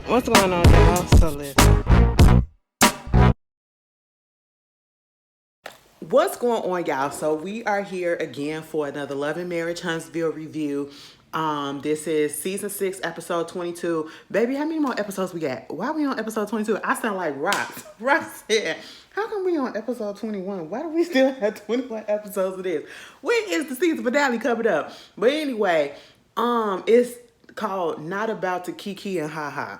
What's going on, y'all? So listen. What's going on, y'all? So we are here again for another Love and Marriage Huntsville review. This is season 6, episode 22. Baby, how many more episodes we got? Why are we on episode 22? I sound like Rox. Rox said, how come we on episode 21? Why do we still have 21 episodes of this? When is the season finale coming up? But anyway, it's called Not About to KeKe and Haha.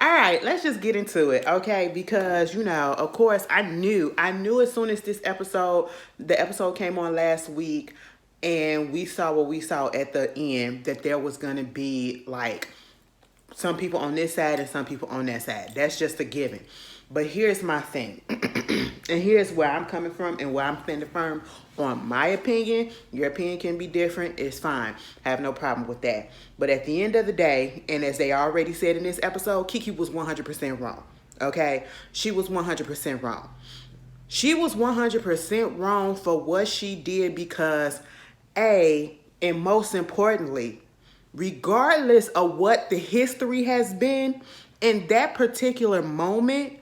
All right, let's just get into it, okay? Because, of course, I knew as soon as the episode came on last week, and we saw what we saw at the end, that there was going to be, like, some people on this side and some people on that side. That's just a given. But here's my thing. And here's where I'm coming from and where I'm standing firm on my opinion. Your opinion can be different. It's fine. I have no problem with that. But at the end of the day, and as they already said in this episode, KeKe was 100% wrong. Okay? She was 100% wrong. She was 100% wrong for what she did because, and most importantly, regardless of what the history has been, in that particular moment,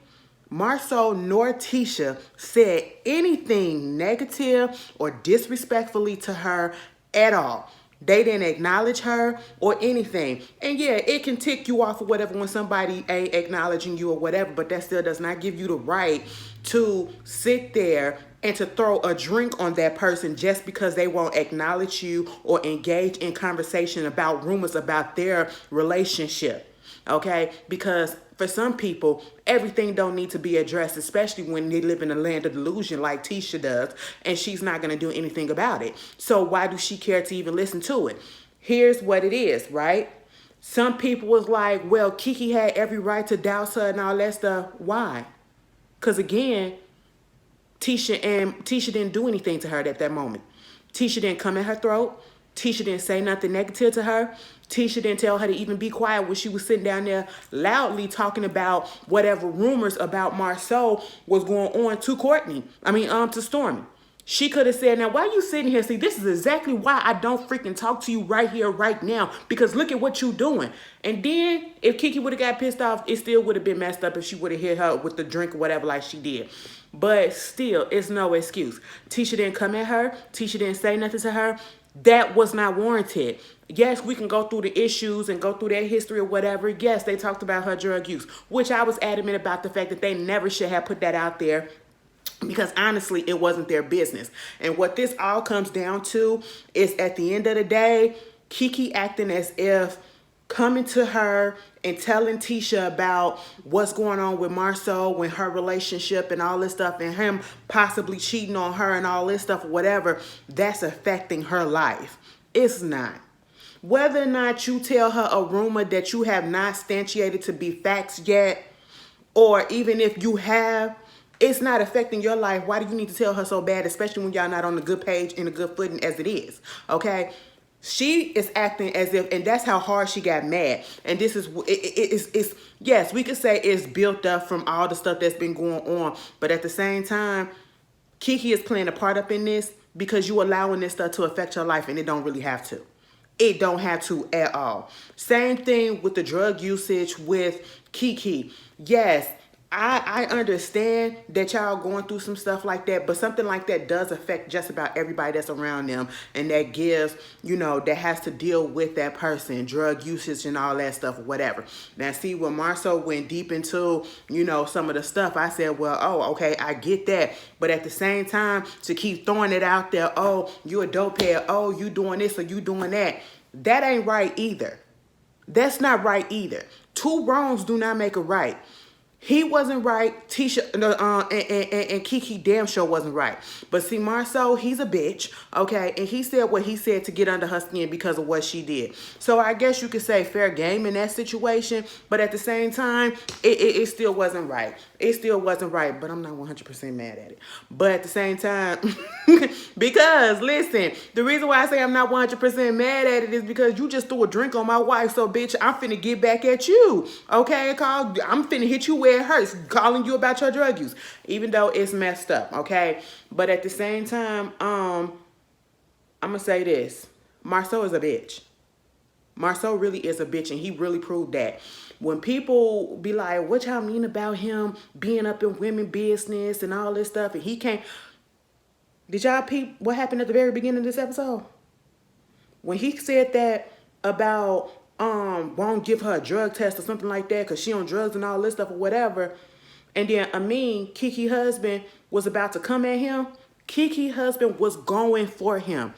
Marcel nor Tisha said anything negative or disrespectfully to her at all. They didn't acknowledge her or anything. And yeah, it can tick you off or whatever when somebody ain't acknowledging you or whatever, but that still does not give you the right to sit there and to throw a drink on that person just because they won't acknowledge you or engage in conversation about rumors about their relationship. Okay? Because for some people, everything don't need to be addressed, especially when they live in a land of delusion like Tisha does, and she's not going to do anything about it. So why does she care to even listen to it? Here's what it is, right? Some people was like, well, KeKe had every right to douse her and all that stuff. Why? Because again, Tisha didn't do anything to her at that moment. Tisha didn't come at her throat. Tisha didn't say nothing negative to her. Tisha didn't tell her to even be quiet when she was sitting down there loudly talking about whatever rumors about Marcel was going on to Courtney. To Stormy. She could have said, now, why are you sitting here? See, this is exactly why I don't freaking talk to you right here, right now, because look at what you're doing. And then if KeKe would have got pissed off, it still would have been messed up if she would have hit her with the drink or whatever like she did. But still, it's no excuse. Tisha didn't come at her. Tisha didn't say nothing to her. That was not warranted. Yes, we can go through the issues and go through their history or whatever. Yes, they talked about her drug use, which I was adamant about the fact that they never should have put that out there because honestly, it wasn't their business. And what this all comes down to is at the end of the day, KeKe acting as if coming to her and telling Tisha about what's going on with Marcel and her relationship and all this stuff and him possibly cheating on her and all this stuff, whatever, that's affecting her life. It's not. Whether or not you tell her a rumor that you have not substantiated to be facts yet, or even if you have, it's not affecting your life. Why do you need to tell her so bad, especially when y'all not on a good page and a good footing as it is, okay? She is acting as if, and that's how hard she got mad. And this is, it's yes, we could say it's built up from all the stuff that's been going on. But at the same time, KeKe is playing a part up in this because you allowing this stuff to affect your life and it don't really have to. It don't have to at all. Same thing with the drug usage with KeKe. Yes, I understand that y'all going through some stuff like that, but something like that does affect just about everybody that's around them, and that gives, that has to deal with that person, drug usage and all that stuff, whatever. Now, see, when Marcel went deep into, some of the stuff, I said, well, oh, okay, I get that. But at the same time, to keep throwing it out there, oh, you a dope head, oh, you doing this or you doing that, that ain't right either. That's not right either. Two wrongs do not make a right. He wasn't right. Tisha and KeKe damn sure wasn't right. But see, Marcel, he's a bitch, okay? And he said what he said to get under her skin because of what she did. So I guess you could say fair game in that situation. But at the same time, it still wasn't right. It still wasn't right. But I'm not 100% mad at it. But at the same time, because, listen, the reason why I say I'm not 100% mad at it is because you just threw a drink on my wife. So, bitch, I'm finna get back at you, okay? I'm finna hit you where it hurts, calling you about your drug use, even though it's messed up, okay? But at the same time, I'm gonna say this. Marcel is a bitch. Marcel really is a bitch, and he really proved that. When people be like, what y'all mean about him being up in women business and all this stuff, and he can't. Did y'all peep what happened at the very beginning of this episode? When he said that about won't give her a drug test or something like that because she on drugs and all this stuff or whatever, and then KeKe husband was about to come at him. KeKe husband was going for him.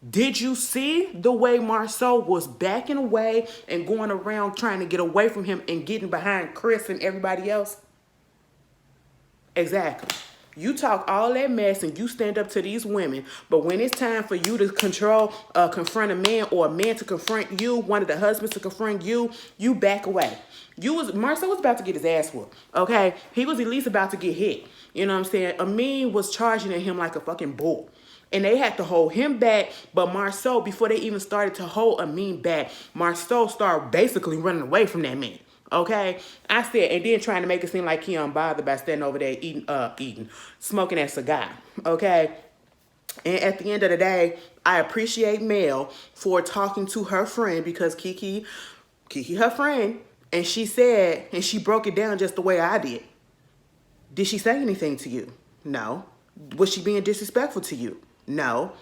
Did you see the way Marcel was backing away and going around trying to get away from him and getting behind Chris and everybody else? Exactly. You talk all that mess and you stand up to these women, but when it's time for you to confront a man, or a man to confront you, one of the husbands to confront you, you back away. Marcel was about to get his ass whooped, okay? He was at least about to get hit. You know what I'm saying? Amin was charging at him like a fucking bull. And they had to hold him back, but Marcel, before they even started to hold Amin back, Marcel started basically running away from that man. Okay, I said, and then trying to make it seem like he unbothered by standing over there smoking that cigar. Okay, and at the end of the day, I appreciate Mel for talking to her friend, because Kiki her friend, and she said, and she broke it down just the way I did. Did she say anything to you? No. Was she being disrespectful to you? No.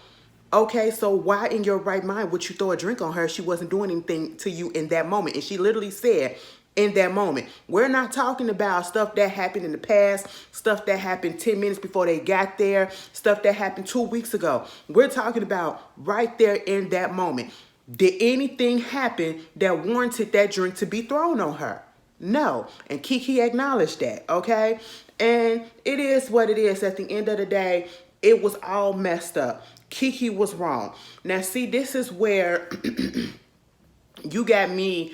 Okay, so why in your right mind would you throw a drink on her? She wasn't doing anything to you in that moment. And she literally said, in that moment. We're not talking about stuff that happened in the past, stuff that happened 10 minutes before they got there, stuff that happened 2 weeks ago. We're talking about right there in that moment. Did anything happen that warranted that drink to be thrown on her? No. And KeKe acknowledged that, okay? And it is what it is. At the end of the day, it was all messed up. KeKe was wrong. Now, see, this is where you got me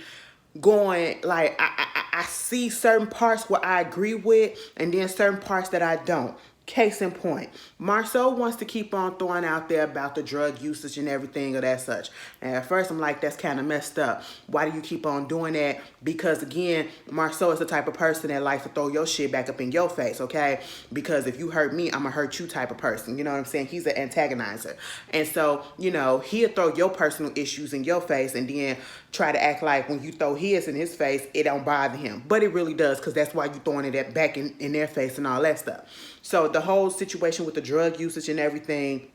going, like, I see certain parts where I agree with, and then certain parts that I don't. Case in point, Marcel wants to keep on throwing out there about the drug usage and everything of that such. And at first I'm like, that's kind of messed up. Why do you keep on doing that? Because again, Marcel is the type of person that likes to throw your shit back up in your face, okay? Because if you hurt me, I'm gonna hurt you type of person. You know what I'm saying? He's an antagonizer. And so, you know, he'll throw your personal issues in your face and then try to act like when you throw his in his face, it don't bother him. But it really does, because that's why you're throwing it back in their face and all that stuff. So the whole situation with the drug usage and everything,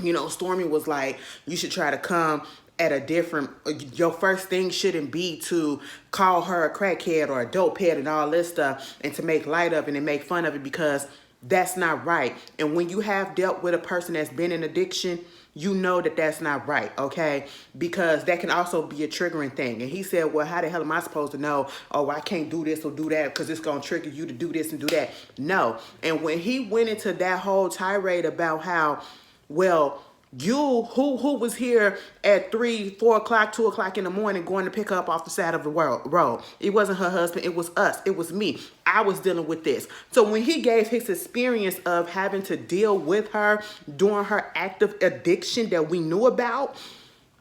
you know, Stormy was like, you should try to come at a different, your first thing shouldn't be to call her a crackhead or a dope head and all this stuff and to make light of it and make fun of it, because that's not right. And when you have dealt with a person that's been in addiction, you know that that's not right, okay? Because that can also be a triggering thing. And he said, well, how the hell am I supposed to know, oh, I can't do this or do that because it's going to trigger you to do this and do that? No. And when he went into that whole tirade about how, well, you, who was here at 3, 4 o'clock, 2 o'clock in the morning going to pick her up off the side of the road? It wasn't her husband. It was us. It was me. I was dealing with this. So when he gave his experience of having to deal with her during her active addiction that we knew about,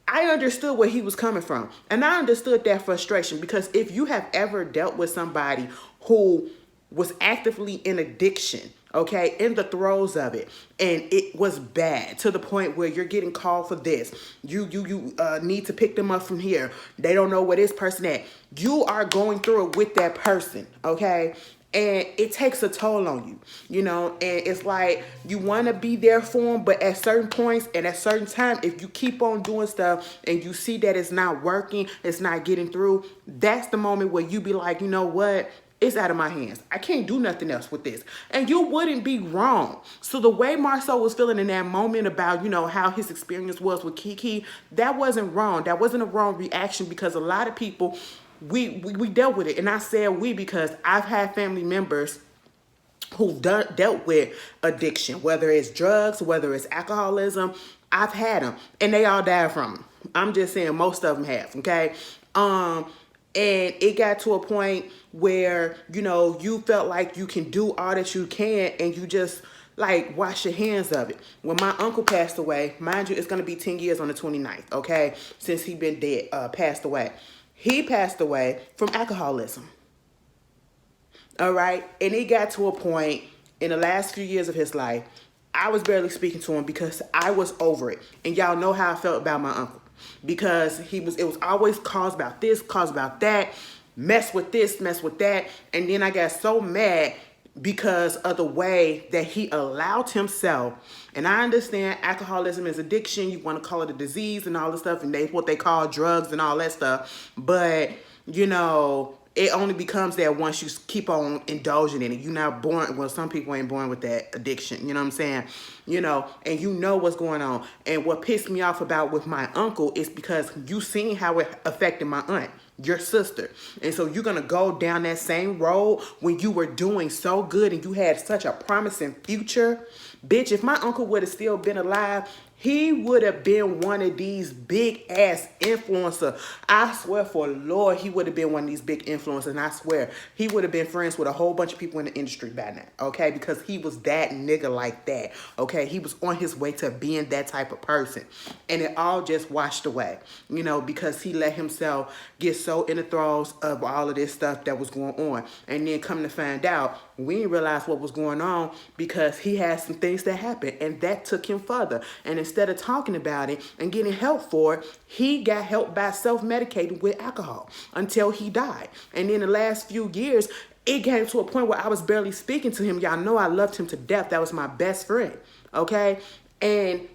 I understood where he was coming from. And I understood that frustration, because if you have ever dealt with somebody who was actively in addiction, okay, in the throes of it, and it was bad to the point where you're getting called for this, you need to pick them up from here, they don't know where this person at, you are going through it with that person, okay? And it takes a toll on you, you know, and it's like you want to be there for them, but at certain points and at certain time, if you keep on doing stuff and you see that it's not working, it's not getting through, that's the moment where you be like, you know what? It's out of my hands. I can't do nothing else with this. And you wouldn't be wrong. So the way Marcel was feeling in that moment about, you know, how his experience was with KeKe, that wasn't wrong. That wasn't a wrong reaction, because a lot of people, we dealt with it. And I said we because I've had family members who've dealt with addiction, whether it's drugs, whether it's alcoholism. I've had them, and they all died from them. I'm just saying most of them have, okay? And it got to a point where, you know, you felt like you can do all that you can, and you just, like, wash your hands of it. When my uncle passed away, mind you, it's going to be 10 years on the 29th, okay, since he been dead, passed away. He passed away from alcoholism, all right? And it got to a point in the last few years of his life, I was barely speaking to him because I was over it. And y'all know how I felt about my uncle. because it was always calls about this, calls about that, mess with this, mess with that. And then I got so mad because of the way that he allowed himself. And I understand alcoholism is addiction. You want to call it a disease and all this stuff, and what they call drugs and all that stuff. But, you know, it only becomes that once you keep on indulging in it. You're not born, well, some people ain't born with that addiction, you know what I'm saying? You know, and you know what's going on. And what pissed me off about with my uncle is because you seen how it affected my aunt, your sister. And so you're going to go down that same road when you were doing so good and you had such a promising future. Bitch, if my uncle would have still been alive, he would have been one of these big ass influencers. I swear for Lord, he would have been one of these big influencers. And I swear, he would have been friends with a whole bunch of people in the industry by now. Okay, because he was that nigga like that. Okay, he was on his way to being that type of person. And it all just washed away, you know, because he let himself get so in the throes of all of this stuff that was going on. And then come to find out, we didn't realize what was going on because he had some things that happened, and that took him further. And instead of talking about it and getting help for it, he got help by self-medicating with alcohol until he died. And in the last few years, it came to a point where I was barely speaking to him. Y'all know I loved him to death. That was my best friend, okay? And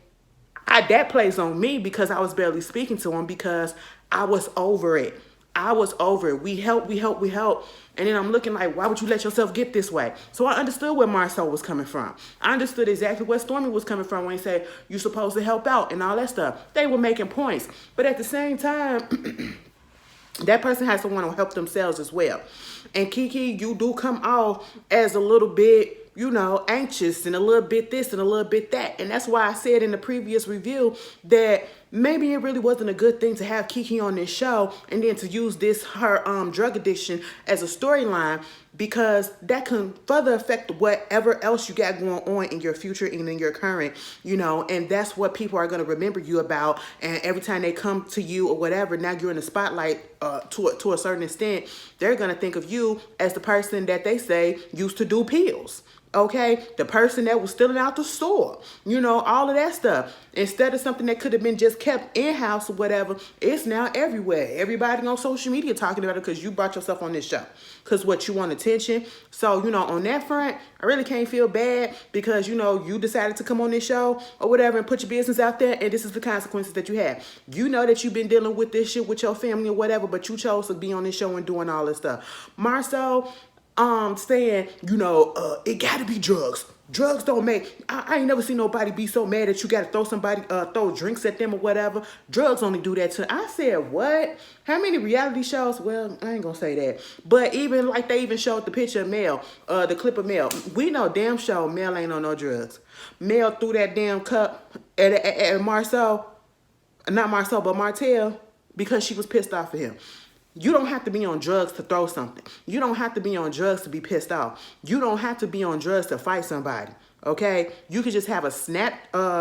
that plays on me because I was barely speaking to him because I was over it. I was over it. We help. And then I'm looking like, why would you let yourself get this way? So I understood where Marcel was coming from. I understood exactly where Stormy was coming from when he said, you're supposed to help out and all that stuff. They were making points. But at the same time, that person has to want to help themselves as well. And KeKe, you do come off as a little bit, you know, anxious and a little bit this and a little bit that. And that's why I said in the previous review that maybe it really wasn't a good thing to have KeKe on this show and then to use her drug addiction as a storyline, because that can further affect whatever else you got going on in your future and in your current, you know, and that's what people are going to remember you about. And every time they come to you or whatever, now you're in the spotlight to a certain extent, they're going to think of you as the person that they say used to do pills. Okay, the person that was stealing out the store, you know, all of that stuff. Instead of something that could have been just kept in-house or whatever, it's now everywhere. Everybody on social media talking about it because you brought yourself on this show. Because what, you want attention? So, you know, on that front, I really can't feel bad because, you know, you decided to come on this show or whatever and put your business out there, and this is the consequences that you have. You know that you've been dealing with this shit with your family or whatever, but you chose to be on this show and doing all this stuff. Marcel, saying, you know, it gotta be drugs. Drugs don't make, I ain't never seen nobody be so mad that you gotta throw drinks at them or whatever. Drugs only do that to, I said, what? How many reality shows? Well, I ain't gonna say that. But even like they even showed the picture of Mel, the clip of Mel. We know damn sure Mel ain't on no drugs. Mel threw that damn cup at Marcel, not Marcel, but Martell, because she was pissed off at him. You don't have to be on drugs to throw something. You don't have to be on drugs to be pissed off. You don't have to be on drugs to fight somebody, okay? You could just have a snap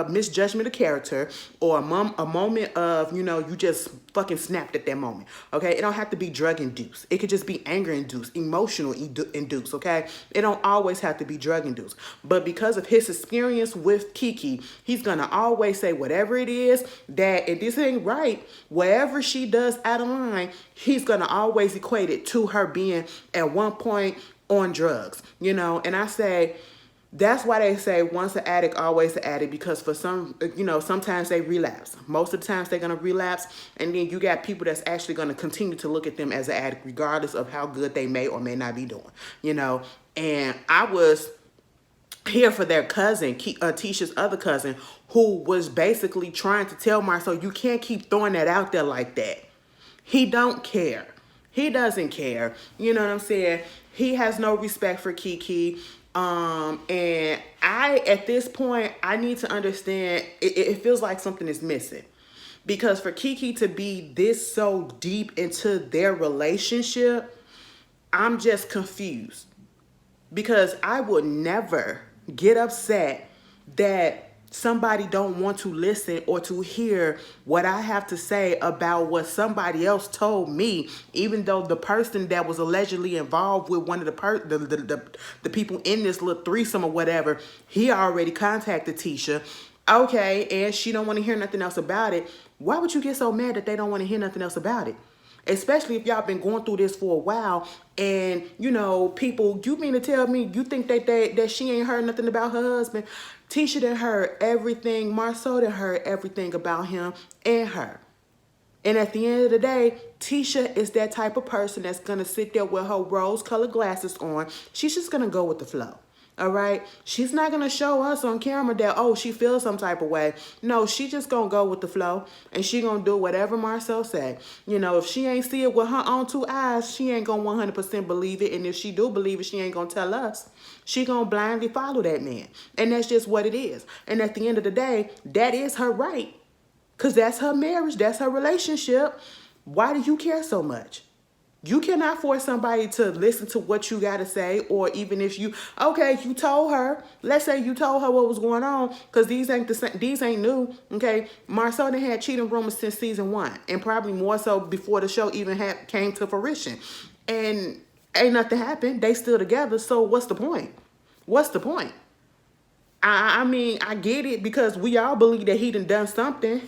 misjudgment of character or a moment of, you know, you just fucking snapped at that moment, okay? It don't have to be drug-induced. It could just be anger-induced, emotional-induced, okay? It don't always have to be drug-induced. But because of his experience with KeKe, he's going to always say whatever it is that, if this ain't right, whatever she does out of line, he's going to always equate it to her being at one point on drugs, you know? And I say, that's why they say once an addict, always an addict, because for some, you know, sometimes they relapse. Most of the times they're going to relapse, and then you got people that's actually going to continue to look at them as an addict regardless of how good they may or may not be doing, you know. And I was here for their cousin, Tisha's other cousin, who was basically trying to tell Marcel, you can't keep throwing that out there like that. He don't care. He doesn't care. You know what I'm saying? He has no respect for KeKe. And at this point, I need to understand, it feels like something is missing. Because for KeKe to be this so deep into their relationship, I'm just confused. Because I would never get upset that somebody don't want to listen or to hear what I have to say about what somebody else told me, even though the person that was allegedly involved with one of the people in this little threesome or whatever, he already contacted Tisha. Okay, and she don't want to hear nothing else about it. Why would you get so mad that they don't want to hear nothing else about it? Especially if y'all been going through this for a while, and you know, people, you mean to tell me you think that she ain't heard nothing about her husband? Tisha done heard everything. Marcel done heard everything about him and her. And at the end of the day, Tisha is that type of person that's going to sit there with her rose-colored glasses on. She's just going to go with the flow. All right? She's not going to show us on camera that, oh, she feels some type of way. No, she just going to go with the flow. And she going to do whatever Marcel said. You know, if she ain't see it with her own two eyes, she ain't going to 100% believe it. And if she do believe it, she ain't going to tell us. She going to blindly follow that man. And that's just what it is. And at the end of the day, that is her right. Because that's her marriage. That's her relationship. Why do you care so much? You cannot force somebody to listen to what you got to say. Or even if you, okay, you told her. Let's say you told her what was going on. Because these ain't new. Okay. Marcel done had cheating rumors since season 1. And probably more so before the show even came to fruition. And ain't nothing happened. They still together. So what's the point? What's the point? I mean, I get it because we all believe that he done something.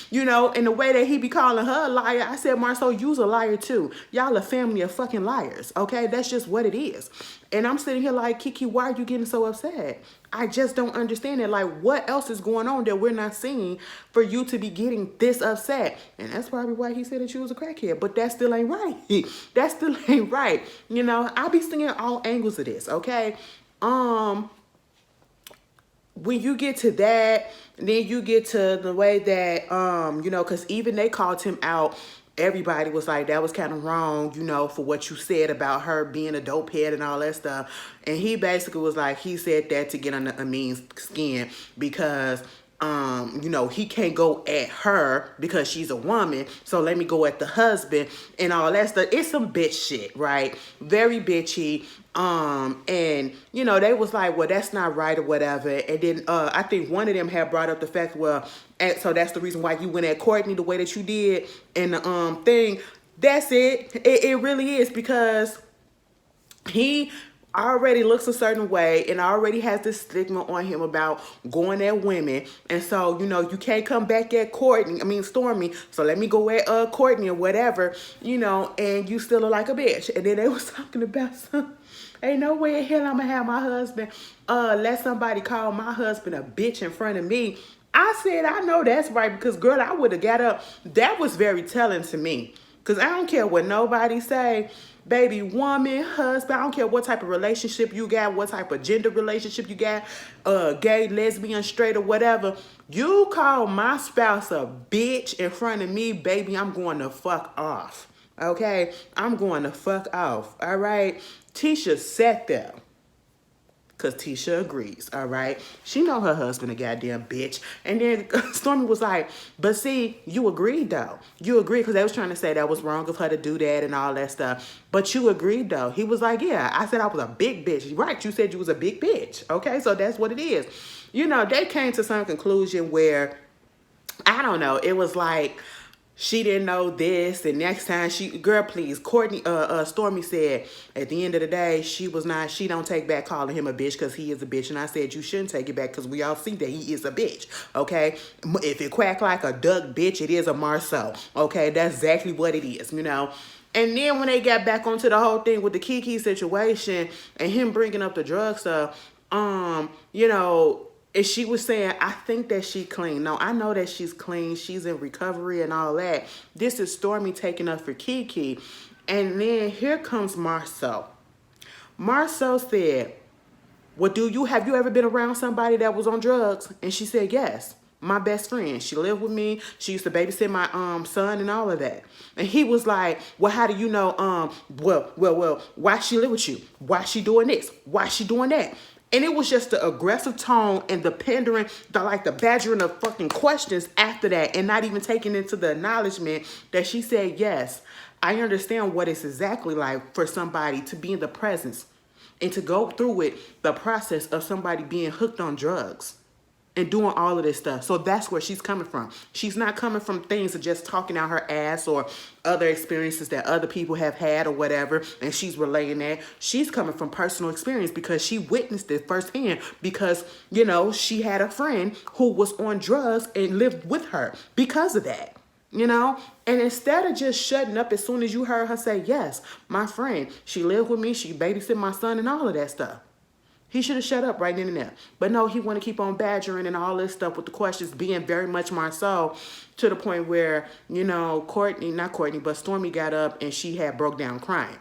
You know, and the way that he be calling her a liar, I said, Marcel, you's a liar too. Y'all a family of fucking liars, okay? That's just what it is. And I'm sitting here like, KeKe, why are you getting so upset? I just don't understand it. Like, what else is going on that we're not seeing for you to be getting this upset? And that's probably why he said that you was a crackhead. But that still ain't right. That still ain't right. You know, I be seeing all angles of this, okay? When you get to that, then you get to the way that, you know, because even they called him out. Everybody was like, that was kind of wrong, you know, for what you said about her being a dope head and all that stuff. And he basically was like, he said that to get under Amin's skin because, you know, he can't go at her because she's a woman. So let me go at the husband and all that stuff. It's some bitch shit, right? Very bitchy. And you know, they was like, well, that's not right or whatever. And then I think one of them had brought up the fact, well, and so that's the reason why you went at Courtney the way that you did in the thing. That's it. It really is because he already looks a certain way and already has this stigma on him about going at women. And so, you know, you can't come back at Stormy. So let me go at Courtney or whatever, you know, and you still look like a bitch. And then they was talking about some, ain't no way in hell I'm gonna have my husband let somebody call my husband a bitch in front of me. I said, I know that's right because, girl, I would have got up. That was very telling to me because I don't care what nobody say. Baby, woman, husband, I don't care what type of relationship you got, what type of gender relationship you got, gay, lesbian, straight, or whatever. You call my spouse a bitch in front of me, baby, I'm going to fuck off. Okay? I'm going to fuck off. All right? Tisha sat there. Because Tisha agrees, all right? She know her husband a goddamn bitch. And then Stormy was like, but see, you agreed, though. You agreed because they was trying to say that was wrong of her to do that and all that stuff. But you agreed, though. He was like, yeah, I said I was a big bitch. Right, you said you was a big bitch. Okay, so that's what it is. You know, they came to some conclusion where, I don't know, it was like, she didn't know this, and next time girl, please, Courtney, Stormy said, at the end of the day, she don't take back calling him a bitch because he is a bitch, and I said you shouldn't take it back because we all see that he is a bitch, okay? If it quack like a duck, bitch, it is a Marcel, okay? That's exactly what it is, you know? And then when they got back onto the whole thing with the KeKe situation and him bringing up the drug stuff, you know, and she was saying, I think that she clean. No, I know that she's clean. She's in recovery and all that. This is Stormy taking up for KeKe. And then here comes Marcel. Marcel said, well, have you ever been around somebody that was on drugs? And she said, yes. My best friend. She lived with me. She used to babysit my son and all of that. And he was like, well, how do you know, well, why she live with you? Why she doing this? Why she doing that? And it was just the aggressive tone and the pandering, the badgering of fucking questions after that, and not even taking into the acknowledgement that she said, yes, I understand what it's exactly like for somebody to be in the presence and to go through it, the process of somebody being hooked on drugs. and doing all of this stuff. So that's where she's coming from. She's not coming from things of just talking out her ass or other experiences that other people have had or whatever, and she's relaying that. She's coming from personal experience because she witnessed it firsthand because, she had a friend who was on drugs and lived with her because of that. And instead of just shutting up as soon as you heard her say, yes, my friend, she lived with me, she babysit my son and all of that stuff. He should have shut up right then and there. But no, he want to keep on badgering and all this stuff with the questions being very much Marcel to the point where, not Courtney, but Stormy got up and she had broke down crying.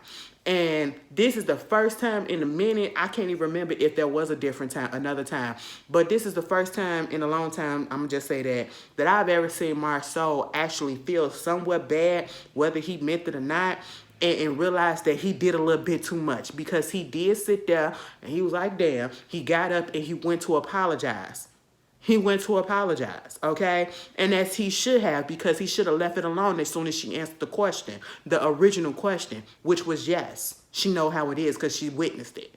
And this is the first time in a minute, I can't even remember if there was another time. But this is the first time in a long time, I'm going to just say that I've ever seen Marcel actually feel somewhat bad, whether he meant it or not. And realized that he did a little bit too much because he did sit there and he was like, damn, he got up and he went to apologize. Okay? And as he should have, because he should have left it alone as soon as she answered the question, the original question, which was yes. She know how it is because she witnessed it,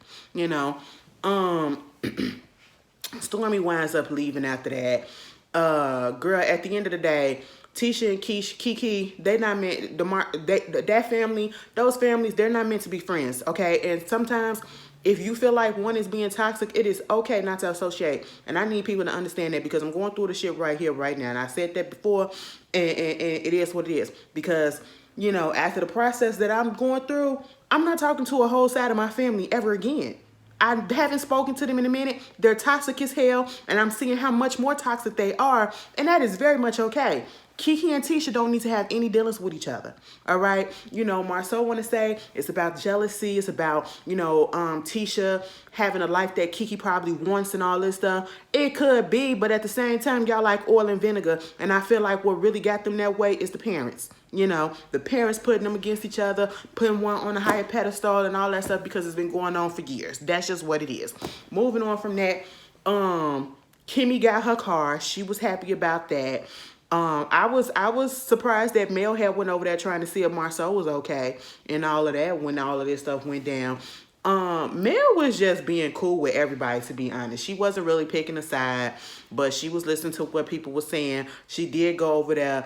Stormy winds up leaving after that. Girl, at the end of the day, Tisha and KeKe, they not meant, that family, those families, they're not meant to be friends, okay? And sometimes, if you feel like one is being toxic, it is okay not to associate. And I need people to understand that because I'm going through the shit right here, right now. And I said that before, and it is what it is. Because, after the process that I'm going through, I'm not talking to a whole side of my family ever again. I haven't spoken to them in a minute. They're toxic as hell, and I'm seeing how much more toxic they are, and that is very much okay. Kiki and Tisha don't need to have any dealings with each other, all right? Marcel want to say it's about jealousy. It's about, Tisha having a life that Kiki probably wants and all this stuff. It could be, but at the same time, y'all like oil and vinegar, and I feel like what really got them that way is the parents. The parents putting them against each other, putting one on a higher pedestal and all that stuff because it's been going on for years. That's just what it is. Moving on from that, Kimmy got her car. She was happy about that. I was surprised that Mel had went over there trying to see if Marcel was okay and all of that when all of this stuff went down. Mel was just being cool with everybody, to be honest. She wasn't really picking a side, but she was listening to what people were saying. She did go over there,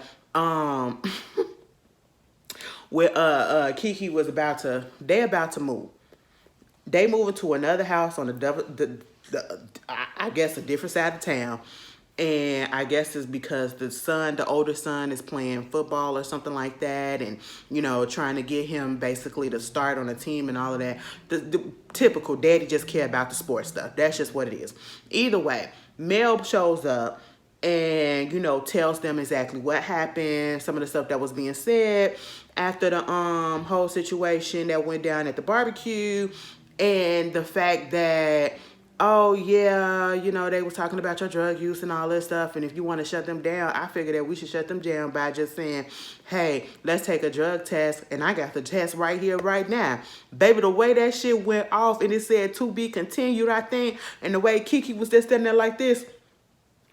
where Kiki was about to move. They moving to another house on I guess a different side of town. And I guess it's because the older son is playing football or something like that. And, trying to get him basically to start on a team and all of that. The typical daddy just care about the sports stuff. That's just what it is. Either way, Mel shows up and, tells them exactly what happened. Some of the stuff that was being said after the whole situation that went down at the barbecue. And the fact that, oh, yeah, they was talking about your drug use and all this stuff. And if you want to shut them down, I figure that we should shut them down by just saying, hey, let's take a drug test. And I got the test right here, right now. Baby, the way that shit went off and it said to be continued, I think. And the way Kiki was just standing there like this.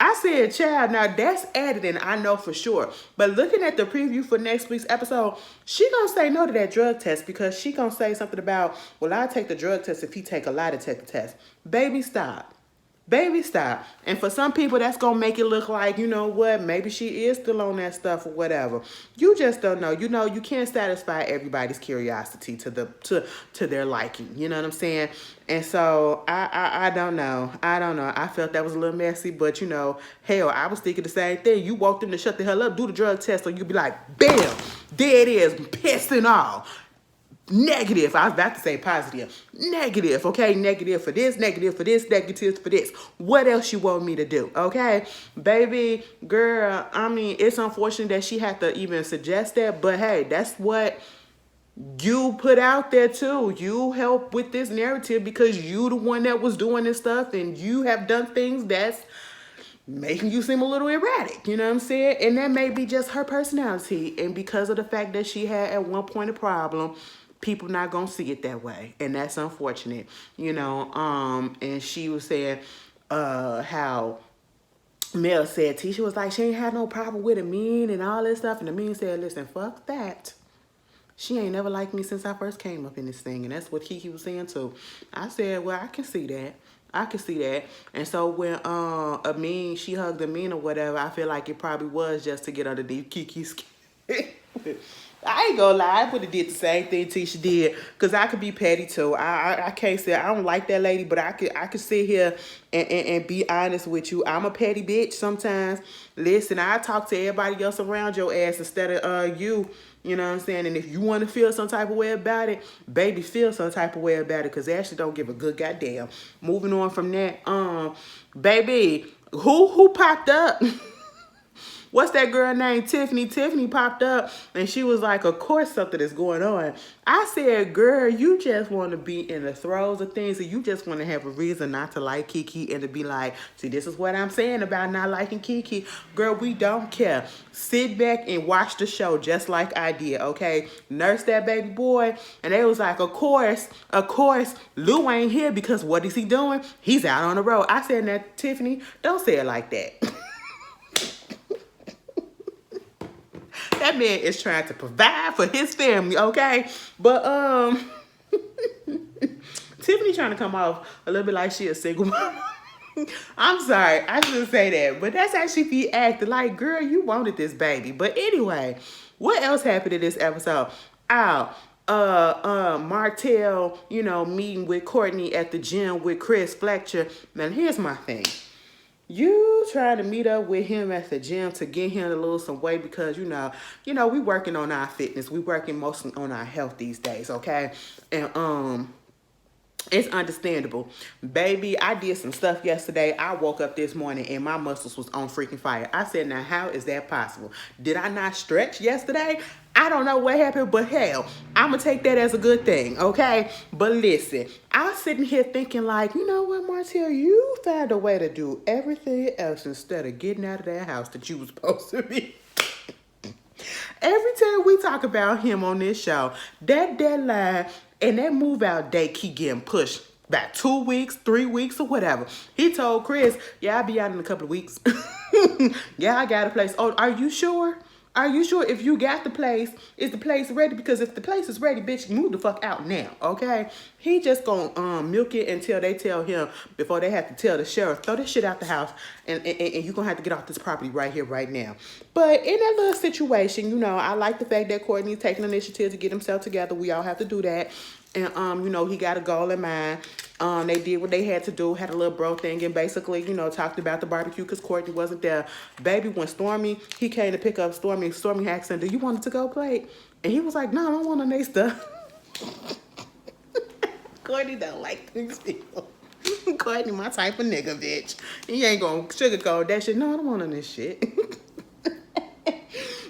I said, child, now that's editing, I know for sure. But looking at the preview for next week's episode, she gonna say no to that drug test because she gonna say something about, well, I'll take the drug test if he take a lie to take the test. Baby, stop. Baby, stop. And for some people, that's going to make it look like, maybe she is still on that stuff or whatever. You just don't know. You can't satisfy everybody's curiosity to their liking. You know what I'm saying? And so, I don't know. I felt that was a little messy, but, hell, I was thinking the same thing. You walked in to shut the hell up, do the drug test, so you'd be like, bam, there it is, pissed and all. Negative. I was about to say positive. Negative, okay? Negative for this, negative for this, negative for this. What else you want me to do, okay? Baby, girl, it's unfortunate that she had to even suggest that, but hey, that's what you put out there too. You help with this narrative because you the one that was doing this stuff and you have done things that's making you seem a little erratic, you know what I'm saying? And that may be just her personality. And because of the fact that she had at one point a problem, people not gonna see it that way, and that's unfortunate, and she was saying how Mel said Tisha was like, she ain't had no problem with a mean and all this stuff, and the mean said, listen, fuck that. She ain't never liked me since I first came up in this thing, and that's what Kiki was saying too. I said, well, I can see that. I could see that. And so when Amin, she hugged Amin or whatever, I feel like it probably was just to get underneath Kiki's skin. I ain't gonna lie, I would have did the same thing Tisha did, cause I could be petty too. I can't say I don't like that lady, but I could sit here and be honest with you. I'm a petty bitch sometimes. Listen, I talk to everybody else around your ass instead of you. You know what I'm saying? And if you want to feel some type of way about it, baby, feel some type of way about it, cause Ashley don't give a good goddamn. Moving on from that, baby, who popped up? What's that girl named Tiffany? Tiffany popped up and she was like, of course something is going on. I said, girl, you just want to be in the throes of things, and you just want to have a reason not to like KeKe and to be like, see, this is what I'm saying about not liking KeKe. Girl, we don't care. Sit back and watch the show just like I did, okay? Nurse that baby boy. And they was like, of course, Lou ain't here because what is he doing? He's out on the road. I said, now, Tiffany, don't say it like that. That man is trying to provide for his family, okay? But Tiffany trying to come off a little bit like she a single mom. I'm sorry, I shouldn't say that, but that's how she be acting. Like, girl, you wanted this baby. But anyway, what else happened in this episode? Martell, you know, meeting with Courtney at the gym with Chris Fletcher. Man, here's my thing. You trying to meet up with him at the gym to get him to lose some weight because, you know, we working on our fitness. We working mostly on our health these days, okay? And, it's understandable. Baby, I did some stuff yesterday. I woke up this morning and my muscles was on freaking fire. I said, now, how is that possible? Did I not stretch yesterday? I don't know what happened, but hell, I'm going to take that as a good thing, okay? But listen, I was sitting here thinking like, you know what, Martell, you found a way to do everything else instead of getting out of that house that you was supposed to be. Every time we talk about him on this show, that deadline and that move out date keep getting pushed back 2 weeks, 3 weeks, or whatever. He told Chris, yeah, I'll be out in a couple of weeks. Yeah, I got a place. Oh, are you sure? Are you sure if you got the place, is the place ready? Because if the place is ready, bitch, move the fuck out now, okay? He just gonna milk it until they tell him, before they have to tell the sheriff, throw this shit out the house and you're gonna have to get off this property right here, right now. But in that little situation, you know, I like the fact that Courtney's taking initiative to get himself together. We all have to do that. And, you know, he got a goal in mind. They did what they had to do, had a little bro thing, and basically, you know, talked about the barbecue because Courtney wasn't there. Baby, when Stormy, he came to pick up Stormy. Stormy asked him, do you want it to go play? And he was like, no, I don't want no stuff. Courtney don't like things people. Courtney my type of nigga, bitch. He ain't gonna sugarcoat that shit. No, I don't want none of this shit.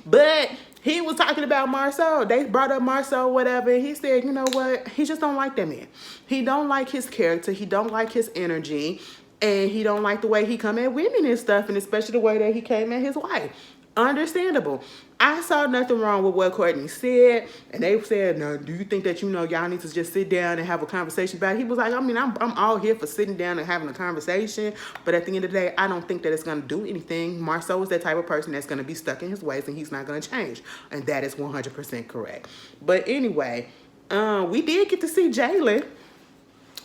But he was talking about Marcel. They brought up Marcel, whatever. He said, you know what? He just don't like that man. He don't like his character. He don't like his energy. And he don't like the way he come at women and stuff. And especially the way that he came at his wife. Understandable. I saw nothing wrong with what Courtney said. And they said, no, do you think that, you know, y'all need to just sit down and have a conversation about it? He was like, I mean, I'm all here for sitting down and having a conversation. But at the end of the day, I don't think that it's going to do anything. Marcel is that type of person that's going to be stuck in his ways and he's not going to change. And that is 100% correct. But anyway, we did get to see Jalen.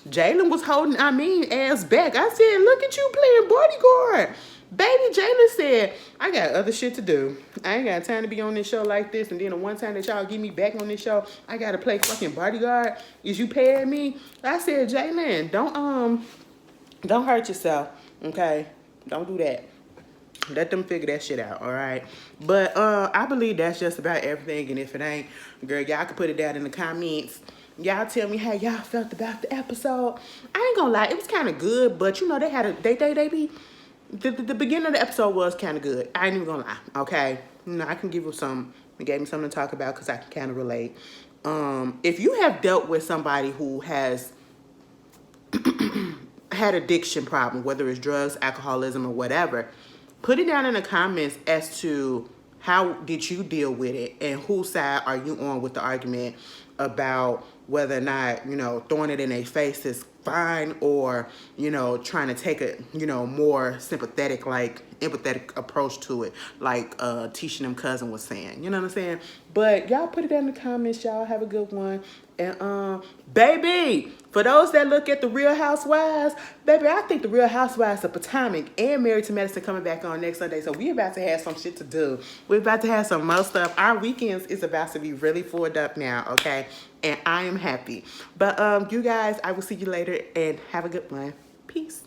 Jalen was holding, ass back. I said, look at you playing bodyguard. Baby, Jalen said, I got other shit to do. I ain't got time to be on this show like this. And then the one time that y'all get me back on this show, I got to play fucking bodyguard. Is you paying me? I said, Jalen, don't hurt yourself, okay? Don't do that. Let them figure that shit out, all right? But I believe that's just about everything. And if it ain't, girl, y'all can put it down in the comments. Y'all tell me how y'all felt about the episode. I ain't gonna lie, it was kind of good, but you know, they had the beginning of the episode was kind of good. I ain't even gonna lie, okay? You know, I can give you some, it gave me something to talk about because I can kind of relate. If you have dealt with somebody who has had addiction problem, whether it's drugs, alcoholism, or whatever, put it down in the comments as to how did you deal with it and whose side are you on with the argument about whether or not, you know, throwing it in their face is fine or, you know, trying to take a, you know, more sympathetic like empathetic approach to it, like Tisha and them cousin was saying. You know what I'm saying? But y'all put it down in the comments. Y'all have a good one. And baby, for those that look at the Real Housewives, baby, I think the Real Housewives of Potomac and Married to Medicine coming back on next Sunday. So we about to have some shit to do. We're about to have some more stuff. Our weekends is about to be really full up now, okay? And I am happy. But you guys, I will see you later and have a good one. Peace.